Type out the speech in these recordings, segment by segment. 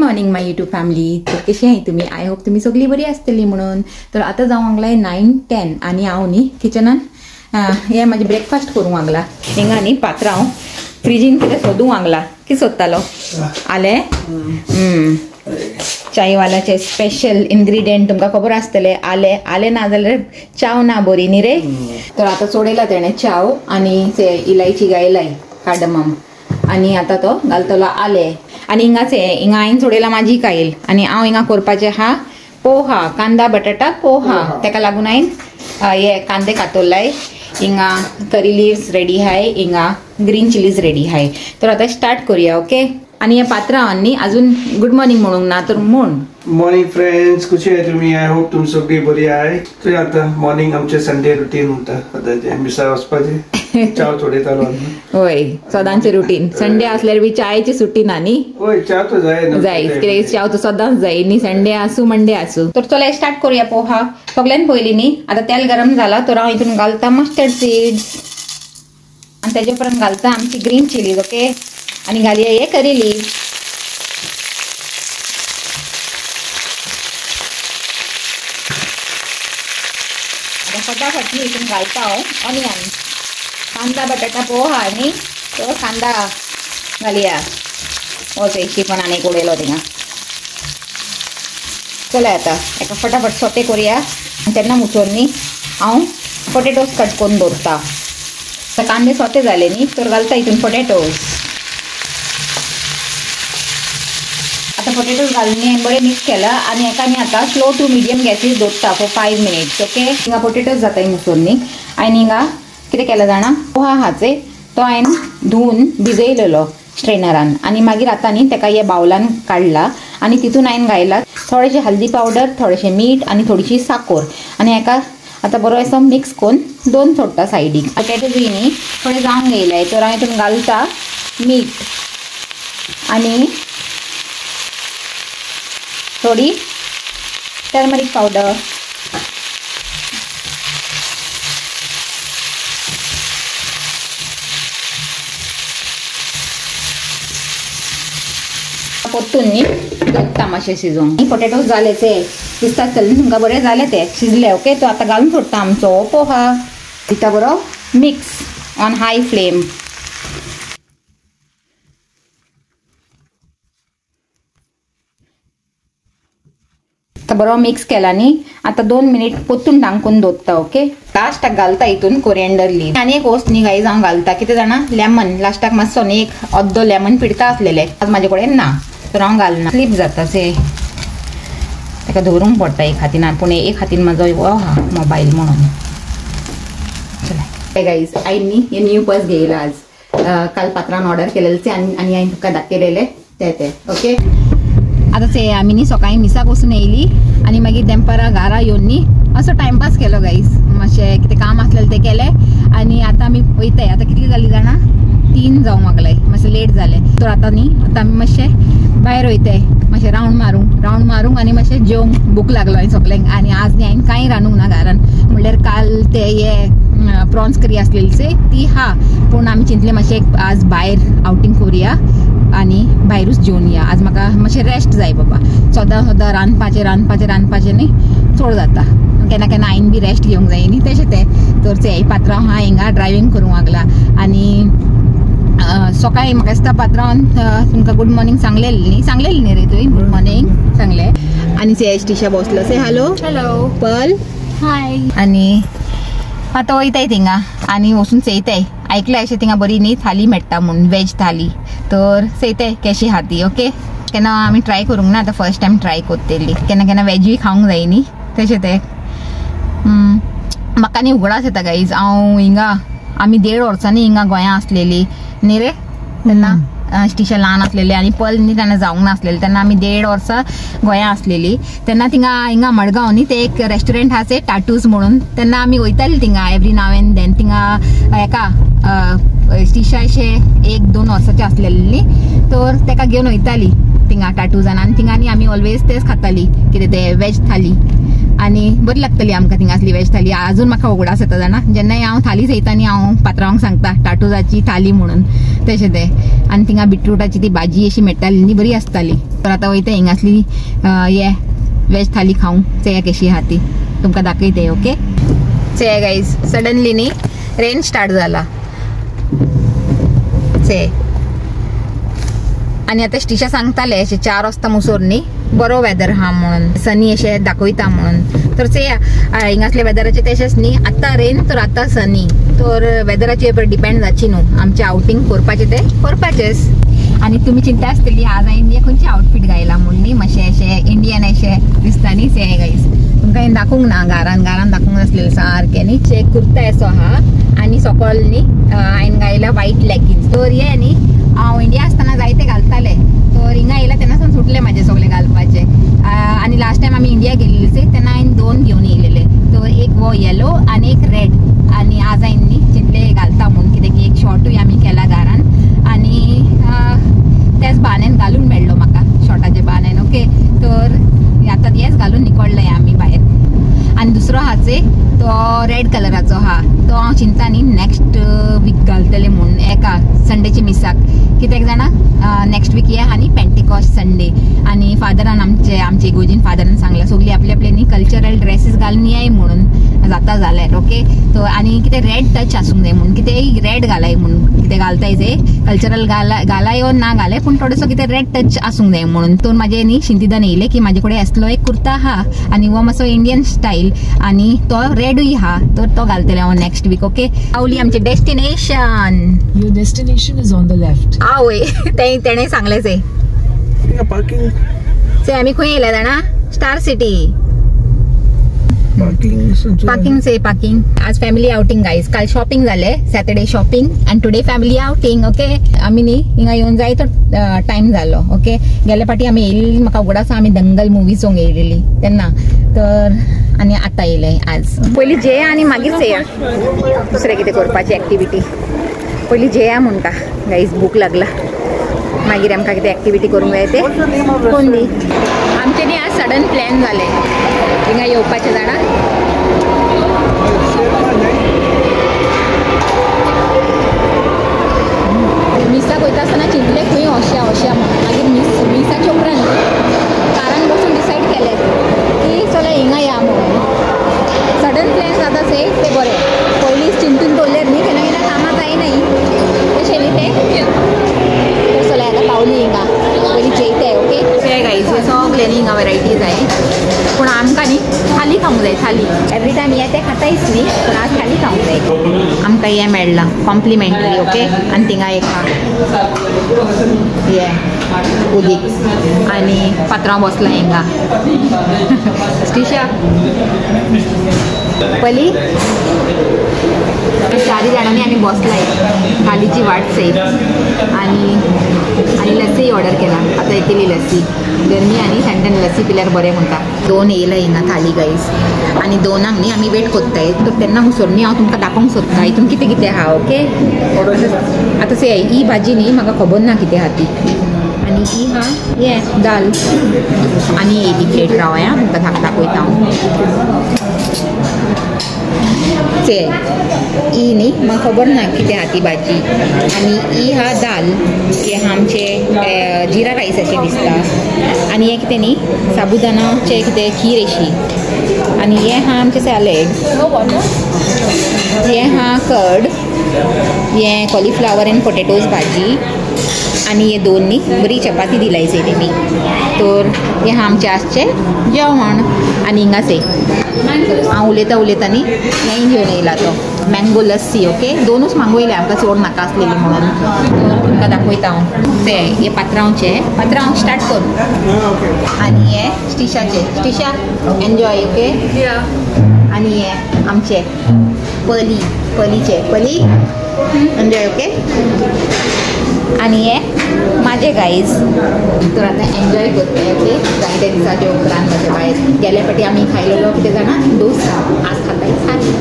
Morning my YouTube family. तर कशी आहे तुम्ही? आय होप तुम्ही सगळी बरी असतली म्हणून. तर आता जाऊं वांगलाय 9-10 आणि हांव न्ही किचनान हे माझे ब्रेकफास्ट करूंक वांगला. हिंगा न्ही पात्रां हांव फ्रिजीन कितें सोदूंक वांगला. कितें सोदतालो? आले चायवाल्याचे स्पेशल इन्ग्रेडियंट तुमकां खबर आसतले. आले आले ना जाल्यार चाव ना बरी न्ही रे. तर आता सोडयला तेणें चाव आणि ते इलायची गायलाय कार्डमम आणि आता तो घालतलो आले आणि हिंगा हांवें सोडयला माझी कायल आणि हांव हिंगा करपाचें हा पोहा, कांदा बटाटा पोहा. ताका लागून हांवें हे कांदे कातरलाय. हिंगा करी लिव्स रेडी हाय, हिंगा ग्रीन चिलीज रेडी हाय. तर आता स्टार्ट करूया. ओके. आणि या पात्रांनी अजून गुड मॉर्निंग म्हणूंक ना तर म्हूण. मॉर्निंग फ्रेंड्स, कशी आहे तुम्ही? आय होप तुम सगळी बरी आहे. तर आता मॉर्निंग आमचे संडे रुटीन होता. आता जे मिसळ वचपाचे चाव थोडे चालू. होय, सदांचे रुटीन. संडे असल्यार बी चायची सुट्टी ना न्ही. होय, चाव तर जाय कित्याक चाव तर सदांच जाय न्ही, संडे आसूं मंडे आसूं. तर चला स्टार्ट करूया पोहा. सगळ्यान पयलीं न्ही आता तेल गरम जाला तर हांव हितून घालता मस्टर्ड सीड्स आणि तेजे उपरांत घालता आमची ग्रीन चिलीज. ओके. आणि घालूया हे करी लीव्स. आता फटाफट मी हितून घालता हांव ऑनियन. कांदा बटाटा पोहा आणि तो कांदा घालया. हो तेशी पण आनी उडयलो थिंगा. चला आता एका फटाफट सोटे करूया. आणि तेन्ना मुचोन न्ही हांव पोटेटोज कट करून दवरता. तर कांदे सोटे जाले न्ही तर घालता हितून पोटेटोज. आता पोटेटोज घालून हांवें बरें मिक्स केला आणि एका मी आता स्लो टू मिडियम गॅसीर दवरता फॉर 5 मिनिट्स. ओके. हिंगा पोटेटोज जाताय मुसोन न्ही. हांवें हिंगा कितें केलां जाणा, पोहा हाचे तो हांवें धुवन भिजयलेलो स्ट्रेनरान आणि मागीर आतां न्ही ताका हे बावलान काडला आणि तितून हांवें घायला थोडेशें हल्दी पावडर, थोडेशें मीठ आणि थोडीशी साखर आणि हेका आता बरो असो मिक्स करून दोन सोडटा सायडीक. पोटेटोज न्ही थोडे जावंक येयलाय तर हांवें हितून घालता मीठ आणि थोडी टर्मरीक पावडर. पोत्तून न्ही दत्ता मातशें शिजोवंक. पोटेटोज जाले ते दिसता आसतले तुमकां बरें जाले ते शिजले. ओके. तो आतां घालून सोडटा आमचो पोहा. दिता बरो मिक्स ऑन हाय फ्लेम. आता बरो मिक्स केला न्ही आता 2 मिनिट पोत्तून ढांकून दवरता. ओके. लास्टाक घालता हितून कोरिएंडर लीव आनी एक वस्त न्ही गाईज हांव घालता. कितें जाणा लेमन लास्टाक मातसो न्ही एक अर्दो लेमन पिडता आसलेले आज म्हाजे कडेन ना तर हांव घालना. स्लीप जाता से ताका दवरूंक पडटा एक हातीन. पूण एक हातीन म्हाजो हा मोबायल म्हणून. चला गाईज हांवें न्ही हे न्यू पर्स घेयला आज. काल पात्रान ऑर्डर केलेले आणि हांवें तुका दाखयलेले ते. ओके. आता ते आमी न्ही सकाळी मिसाक वचून येयली आणि मागीर दनपारां घरा येवन न्ही असो टायमपास केलो गाईज. मातशें कितें काम आसलेलें तें केलें आणि आता आमी वयताय. आता कितली जाली जाणा 3 जावंक लागलाय. मातशें लेट जालें तर आता न्ही आता आमी मातशें भायर वयताय मातशें रावंड मारूंक आणि मातशें जेवंक भूक लागलो हांवें सगळ्यांक. आणि आज न्ही हांवें कांय रांदूंक ना घरान. म्हणल्यार काल ते हे प्रॉन्स करी आसलेली ती हा पूण आमी चिंतलें मातशें आज भायर आउटींग करुया आणि भायरूच जेवन या. आज म्हाका मातशें रेस्ट जाय बाबा. सदां रांदपाचें न्ही चड जाता. केन्ना हांवें बी रेस्ट घेवंक जाय न्ही तशें तें. तर ते पात्रांव हांव हिंगा ड्रायव्हिंग करूंक लागला आणि सकाळी म्हाका दिसता पात्रांवान तुमकां गुड मॉर्निंग सांगलेली न्ही रे तुवें. गुड मॉर्निंग सांगलें. आणि ते टिशा बसलो से हॅलो पर्ल हाय. आणि आतां वयताय थिंगा आणि वचून चयताय. आयकलें अशें थिंगा बरी न्ही थाली मेळटा म्हणून वेज थाली तर चयताय कशी हा ती. ओके. केन्ना आमी ट्राय करूंक ना. आतां फर्स्ट टायम ट्राय करतली. केन्ना वेजूय खावंक जाय न्ही तशें तें. म्हाका न्ही उगडास येता गाईज. हांव हिंगा आमी 1.5 वर्सांनी हिंगा गोंयां आसलेली न्ही रे तेन्ना. टिशा ल्हान आसलेली आणि पल न्ही तेन्ना जावंक नासलेली. तेन्ना आमी 1.5 वर्सां गोंयां आसलेली. तेन्ना हिंगा मडगांव न्ही ते एक रेस्टॉरंट आहा ते टाटूज म्हणून. तेन्ना आमी वयताली थिंगा एवरी नाव एंड देन. थिंगा हेका टिशा अशें 1-2 वर्साची आसलेली न्ही तर ताका घेवन वयताली थिंगा टाटूजान. आणि थिंगा न्ही आमी ऑलवेज तेच खाताली कितें ते वेज थाली. आनी बरी लागतली आमकां थिंगासली वेज थाली. अजून म्हाका उगडास येता जाणा, जेन्नाय हांव थाली चयता न्ही हांव पात्रांवाक सांगता टाटुजाची थाली म्हणून तशें तें. आनी थिंगा बिटरूटाची ती भाजी अशी मेळटाली न्ही, बरी आसताली. तर आतां वयता हिंगासली हे वेज थाली खावंक. चेया कशी आहा ती तुमकां दाखयते. ओके चेया गाईज, सडनली न्ही रेन स्टार्ट जाला चे. आणि आता स्टिशा सांगताले अशें 4 वाजता मुसोर न्ही बरो वेदर हा म्हणून, सनी अशें दाखयता म्हणून. तर चेया हिंगासले वेदराचे तशेंच न्ही, आतां रेन तर आतां सनी. तर वेदराचेर डिपेंड जावची न्हू, आमचें आउटिंग करपाचें तें करपाचेंच. आणि तुम्ही चिंता आसतली आज हांवें खंयचें आउटफीट घायला म्हणून न्ही, मातशें अशें इंडियन अशें दिसता न्ही. से गाईज तुमकां हांवें दाखोवंक ना, घरान दाखोवंक नासलेलें सारकें न्ही. चेक कुर्ता असो आहा आनी सकयल न्ही हांवें घायला व्हाईट लेगिन्स. तर हे न्ही हांव इंडिया आसतना जायते घालताले, तर हिंगा येयला तेन्नासून सुटले म्हाजे सगळे घालपाचे. आनी लास्ट टायम आमी इंडिया गेल्ले तेन्ना हांवें 2 घेवन येयलेले. तर एक वो येलो आनी एक रेड. आनी आज हांवें न्ही चिंतले घालता म्हणून, कित्याक एक शॉर्टूय आमी केला घरान आनी त्याच बाण्यान घालून मेळ्ळो म्हाका, शॉर्टाचे बाण्यान. ओके तर आतां हेच घालून निकोडले आमी भायर. आनी दुसरो आहाचे तो रेड कलराचो आहा, तो हांव चिंता न्ही नेक्स्ट वीक घालतले म्हणून एका संडेची मिसाक. कित्याक जाणा नेक्स्ट वीक या आनी पेंटिकॉस्ट संडे. आनी फादरान आमचे इगोजीन फादरान सांगला सगळी आपले आपले न्ही कल्चरल ड्रेसीस घालून येय म्हणून जाता जाल्यार. ओके तो आनी कितें रेड टच आसूंक जाय म्हणून, कितें रेड घालाय म्हणून, कितें घालताय जे कल्चरल घालाय ओ ना घालाय पूण थोडोसो कितें रेड टच आसूंक जाय म्हणून. तर म्हाजे न्ही चिंतिदान येयले की म्हाजे कडेन असलो एक कुर्ता आहा आनी हो मातसो इंडियन स्टाईल आनी तो रेडूय आहा, तर तो घालतले हांव नेक्स्ट वीक. ओके पावली आमचे destination. Your destination is on the left. आवय तेणें सांगलेच आहे. पार्किंग से आमी खंय येयला जाणा, स्टार सिटी. पार्किंग आज फॅमिली आउटिंग गाईज. काल शॉपिंग जाले, Saturday shopping and today family outing. Okay आमी न्ही हिंगा येवन जाय तो टायम जालो. ओके गेल्या फाटी आमी येयलेली, म्हाका उगडास आमी दंगल मुवी चोवंक येयलेली तेन्ना. तर आनी आतां येयले आज. पयलीं जेया आनी मागीर चेया दुसरें कितें करपाची एक्टिविटी. पयलीं जेया म्हणटा गाईज, भूक लागला. मागीर आमकां कितें एक्टिविटी करूंक जाय ते कोण दी. आमचे न्ही आज सडन प्लॅन जाले हिंगा येवपाचे जाणा. मिसाक वयता आसतना चिंतले खंय अशें म्हणून. मागीर मिसाच्या उपरांत कारान बसून डिसायड केलें की चलो हिंगा या म्हणून. सडन प्लॅन जाता ते बरें. पयलींच चिंतून दवरलेर न्ही केन्ना केन्ना कामां जायनाय तशें न्ही तें. चलो आतां पावली हिंगा, पयलीं जेयताय. ओके ते गाईज सगळे न्ही हिंगा वेरायटीज जाय पूण आमकां न्ही थाली खावंक जाय. थाली एवरी टायम हे ते खातायच न्ही, पूण आज थाली खावंक जाय. आमकां हें मेळ्ळां कॉम्प्लिमेंटरी. ओके आनी थिंगा एक हे उदीक आनी पात्रांव बसला हिंगा. स्टिशा पयलीं 4 जाणांनी आमी बसलाय थालीची वाट चयत आनी लस्सी ऑर्डर केला. आतां येतली लस्सी, गरमी आनी थंड लस्सी पिल्यार बरें म्हणटा. 2 येयला हिंगा थाली गाईज आनी 2 न्ही आमी वेट कोत्ताय. तर तेन्ना हुसोर न्ही हांव तुमकां दाखोवंक सोदता हितून कितें कितें आहा. ओके आतां से ही भाजी न्ही म्हाका खबर ना कितें आहा ती. आनी ही हा हे दाल आनी येयली प्लेट. रावया तुमकां दाखयता हांव. से ही न्ही म्हाका खबर ना कितें आहा ती भाजी. आनी ही हा दाल, हे आमचे जिरा रायसाचें दिसता. आनी हे कितें न्ही साबुदानाचें कितें खीर अशी. आनी हे हा आमचें सॅलेड. हे हा कर्ड, हे कॉलीफ्लावर एंड पोटेटोज भाजी. आनी हे 2 न्ही बरी चपाती दिलाय से तेमी. तर हे हा आमचें आजचें जेवण. आनी हिंगा से हांव उलयता न्ही हें घेवन येयला तो मँगो लस्सी. ओके 2च मागवयले आमकां चड नाका आसलेली म्हणून. तर तुमकां दाखयता हांव. ते हे पात्रांव स्टार्ट कर. आनी हे स्टिशाचे. स्टिशा एन्जॉय. ओके आनी हे आमचे पलीचे एन्जॉय. ओके आनी हे माझे गाईज. तर आतां एन्जॉय करता. ओके जायते दिसाचे उपरांत म्हाजे भायर. गेल्या फाटी आमी खायलेलो कितें जाणा डोसा, आज खाताय थाली.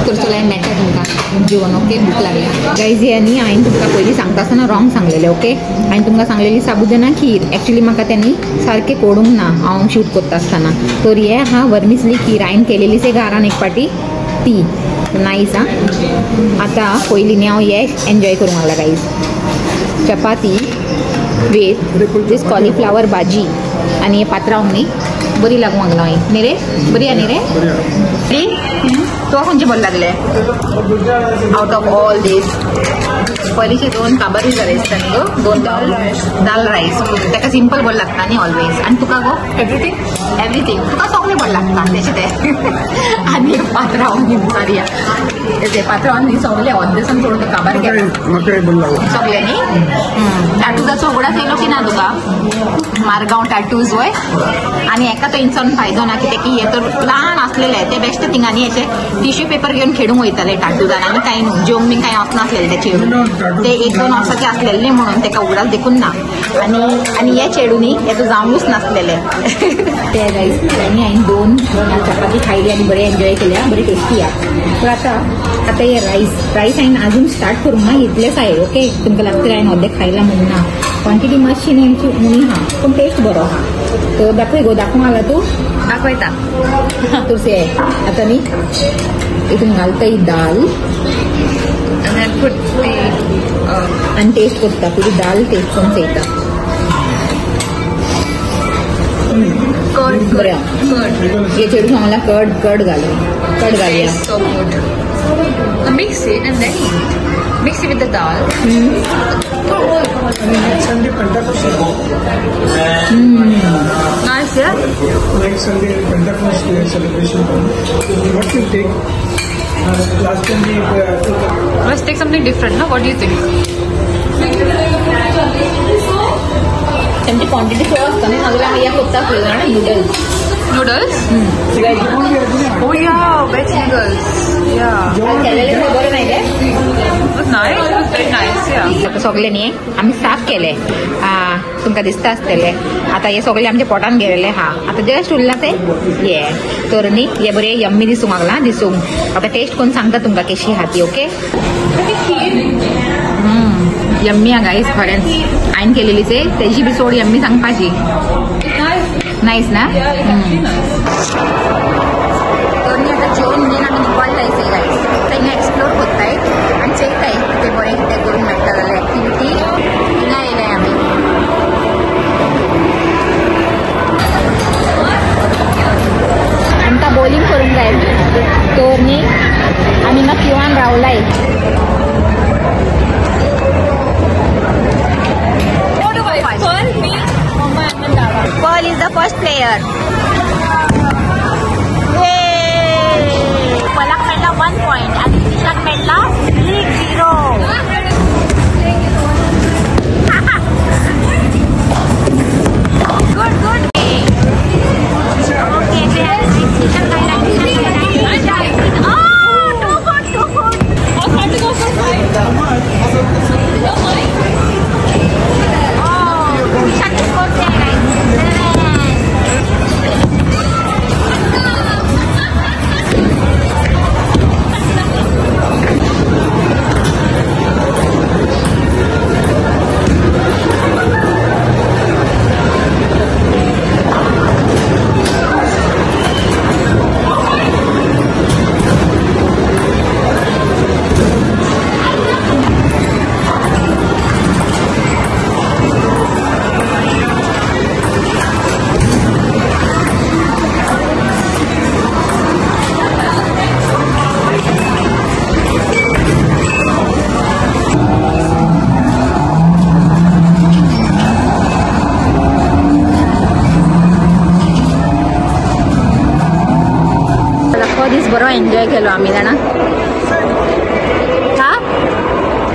तर चला मेळटा तुमकां जेवण ओके भूक लागली गाईज. हे न्ही हांवें तुमकां पयलीं सांगता आसतना रॉंग सांगलेलें ओके. हांवें तुमकां सांगलेली साबुदाना खीर एक्चुअली म्हाका त्यांनी सारकें कोडूंक ना हांव शूट करता आसतना. तर हे हा वर्मिसली खीर हांवें केलेली से घरान एक पाटी ती नाईस आं. आतां पयलीं न्ही हांव हे एन्जॉय करूंक लागला गाईज. चपाती विथ दीस कॉलीफ्लावर भाजी आनी हे पात्रांव न्ही बरी लागूंक लागला हांवें. न्ही रे बरी आहा न्ही रे. तो खंयचे बरें लागले आउट ऑफ ऑल दीस. पयलींचे 2 काबारी रायस न्ही गो 2 दाल रायस ताका सिंपल बरें लागता न्ही ऑलवेज. आनी तुका गो एवरीथींग तुका सगळें बरें लागता तेशें तें. आनी पात्रांव न्ही सारया ते पात्रांव न्ही सगळें अर्देसान थोडं काबार केला सगळें न्ही. टाटूजाचो उगडास येयलो की ना तुका मारगांव टाटूज वय. आनी हेका तो इंसान फायदो ना कित्याक की हे तर ल्हान आसलेले ते बेश्टे थिंगांनी हेचे टिश्यू पेपर घेवन खेळूंक वयताले टाटूजान आनी कांय न्हू जेवंक बीन कांय वचनासलेले ते चेडूं. ते 1-2 वर्साचे आसलेले म्हणून ताका उगडास देखून ना. आनी हे चेडूं न्ही हेचो जावंकूच नासलेले ते गायज. आनी हांवें 2 चपाती खायली आनी बरें एन्जॉय केल्या बरी टेस्टी आहा. पूण आतां हे रायस हांवें आजून स्टार्ट करूंक ना इतलेंच आहे ओके. तुमकां लागतलें हांवें अर्दें खायला म्हणून ना. क्वॉन्टिटी मातशी न्ही उणी आहा पूण टेस्ट बरो आहा. तर दाखय गो दाखोवंक लागला तूं दाखयता तुळशी आतां न्ही हितून घालता ही दाल आनी टेस्ट करता पुरी दाल टेस्ट करून चयता. बरें हे चेडूं सांगला कर्ड घालया. Mix it and then mix it with the dal. Next Sunday Pentecost. Nice, yeah. Next Sunday Pentecost celebration. What you take? Last time we Let's take something different, no? What do you think? त्यांची quantity थोडं असतं ना नाजाल्यार हांगा कोत्ता पळय जाणा noodles. Noodles? Oh yeah, veg noodles. Yeah. केलेले बरें नाही ते. It was nice. It was very nice, yeah. आता सगळे न्ही आमी साफ केले. तुमकां दिसता आसतले आता हे सगळे आमच्या पोटान गेलेले हा. आता जस्ट उरला ते ये तर न्ही हे बरें यम्मी दिसूंक लागला दिसूंक. आता टेस्ट करून सांगता तुमकां कशी आहा ती ओके. यम्मी हा गाईस खरेंच हांवें केलेली तेजी बी सोड यम्मी सांगपाची. नाईस ना. तर न्ही आतां जेवण म्हणून आमी निवडटाय से गाईस तेंगा एक्सप्लोर कोत्ताय आनी चयताय ते बरें कितें करूंक मेळटा जाल्यार एक्टिविटी हिंगा येयलाय आमी. आमकां बॉलिंग करूंक जाय तर न्ही आमी हिंगा क्युआन रावलाय. Pearl is the first player. पलक मेळ्ळा 1 point आणि निशान मेळ्ळा 0. Good. Okay, निशान मेळ्ळा. Too good. निशान स्कोर केला. बरो एन्जॉय केलो आम्ही जाणा. हा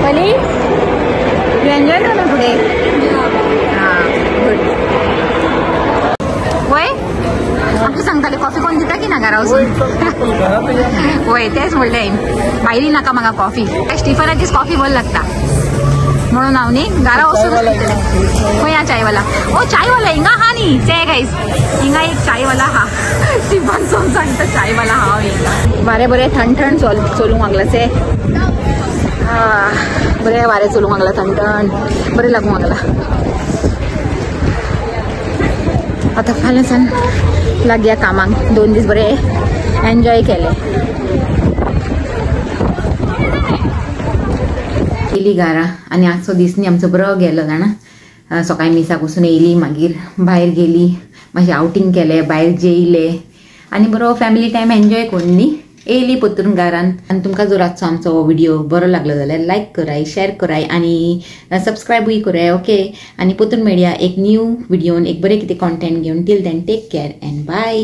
पली यू एन्जॉय केलो टुडे. हां गुड. वय आमकां सांगताले कॉफी कोण दिता की ना घरा वचून. वय तेच म्हणलें हांवें भायली नाका म्हाका कॉफी. स्टिफनाचीच कॉफी बरी लागता म्हणून हांव न्ही घरा वचून खंय हा चायवाला. ओ चायवाला हिंगा हा न्ही ते गायज हिंगा एक चायवाला हा. स्टिफन सोन सांगता चायवाला हा हिंगा. बरें थंड चलूंक लागला से. बरें वारें चलूंक लागला थंड बरें लागूंक लागला आतां फाल्यां सान लागया कामाक 2 दीस बरे एन्जॉय केले येयली घरा आनी आजचो दीस न्ही आमचो बरो गेलो जाणा सकाळीं मिसाक वचून येयली मागीर भायर गेली मातशें आउटींग केलें भायर जेयले आनी बरो फॅमिली टायम एन्जॉय करून न्ही येयली पोत्तून घरान आनी तुमकां जर आजचो आमचो व्हिडिओ बरो लागलो जाल्यार लायक कराय शेअर कराय आनी सबस्क्रायबूय कराय ओके आनी पोत्तून मेळया एक न्यू व्हिडिओन एक बरें कितें कॉन्टेंट घेवन टील then take care and bye